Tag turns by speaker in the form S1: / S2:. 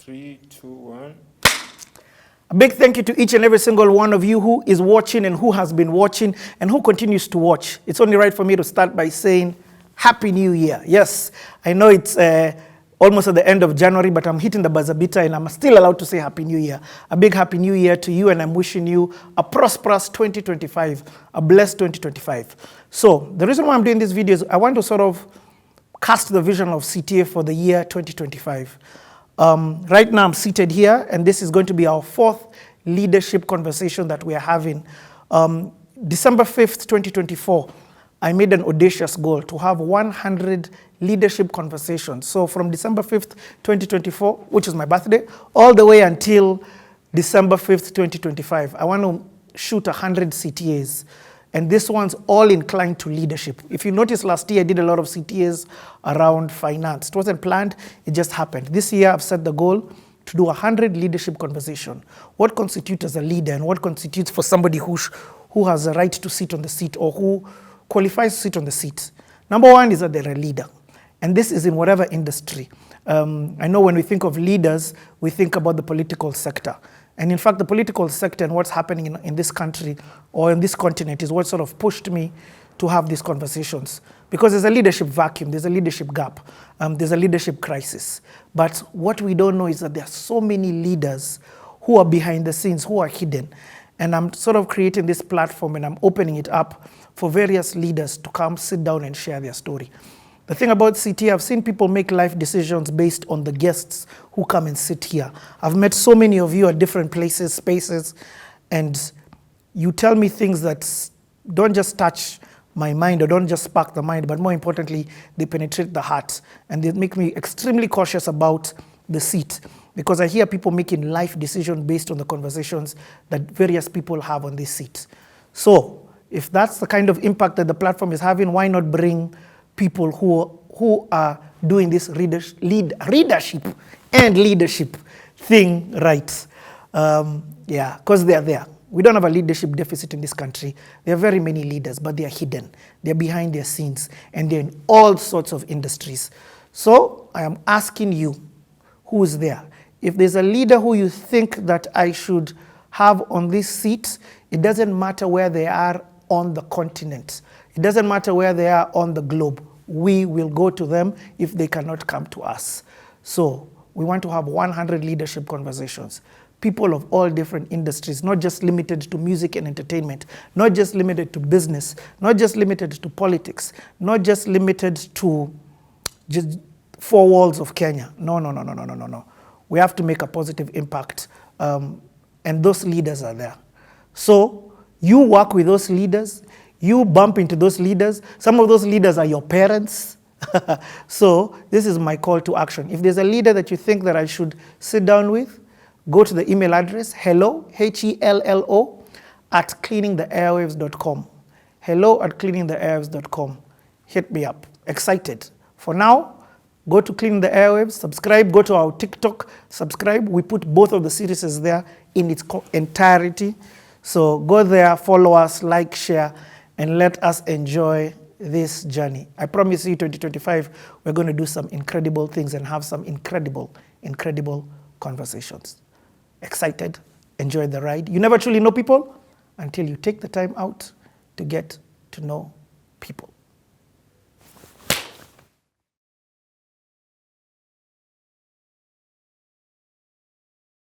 S1: 3, 2, 1.
S2: A big thank you to each and every single one of you who is watching and who has been watching and who continues to watch. It's only right for me to start by saying Happy New Year. Yes, I know it's almost at the end of January, but I'm hitting the buzzer beater and I'm still allowed to say Happy New Year. A big Happy New Year to you, and I'm wishing you a prosperous 2025, a blessed 2025. So the reason why I'm doing this video is I want to sort of cast the vision of CTA for the year 2025. Right now I'm seated here, and this is going to be our fourth leadership conversation that we are having. December 5th, 2024, I made an audacious goal to have 100 leadership conversations. So from December 5th, 2024, which is my birthday, all the way until December 5th, 2025, I want to shoot 100 CTAs. And this one's all inclined to leadership. If you notice, last year I did a lot of CTAs around finance. It wasn't planned, it just happened. This year I've set the goal to do 100 leadership conversation. What constitutes as a leader and what constitutes for somebody who has a right to sit on the seat or who qualifies to sit on the seat. Number one is that they're a leader. And this is in whatever industry. I know when we think of leaders, we think about the political sector. And in fact, the political sector and what's happening in this country or in this continent is what sort of pushed me to have these conversations. Because there's a leadership vacuum, there's a leadership gap, there's a leadership crisis. But what we don't know is that there are so many leaders who are behind the scenes, who are hidden. And I'm sort of creating this platform and I'm opening it up for various leaders to come sit down and share their story. The thing about CTA, I've seen people make life decisions based on the guests who come and sit here. I've met so many of you at different places, spaces, and you tell me things that don't just touch my mind or don't just spark the mind, but more importantly, they penetrate the heart. And they make me extremely cautious about the seat, because I hear people making life decisions based on the conversations that various people have on this seat. So if that's the kind of impact that the platform is having, why not bring people who are doing this readership and leadership thing right? Yeah, because they're there. We don't have a leadership deficit in this country. There are very many leaders, but they are hidden. They're behind their scenes, and they're in all sorts of industries. So I am asking you, who is there? If there's a leader who you think that I should have on this seat, it doesn't matter where they are on the continent. It doesn't matter where they are on the globe. We will go to them if they cannot come to us. So we want to have 100 leadership conversations. People of all different industries, not just limited to music and entertainment, not just limited to business, not just limited to politics, not just limited to just four walls of Kenya. No. We have to make a positive impact, and those leaders are there. So you work with those leaders, you bump into those leaders. Some of those leaders are your parents. So this is my call to action. If there's a leader that you think that I should sit down with, go to the email address, hello, HELLO, at cleaningtheairwaves.com. hello@cleaningtheairwaves.com. Hit me up. Excited. For now, go to Cleaning the Airwaves, subscribe, go to our TikTok, subscribe. We put both of the series there in its entirety. So go there, follow us, like, share, and let us enjoy this journey. I promise you 2025, we're going to do some incredible things and have some incredible conversations. Excited? Enjoy the ride. You never truly know people until you take the time out to get to know people.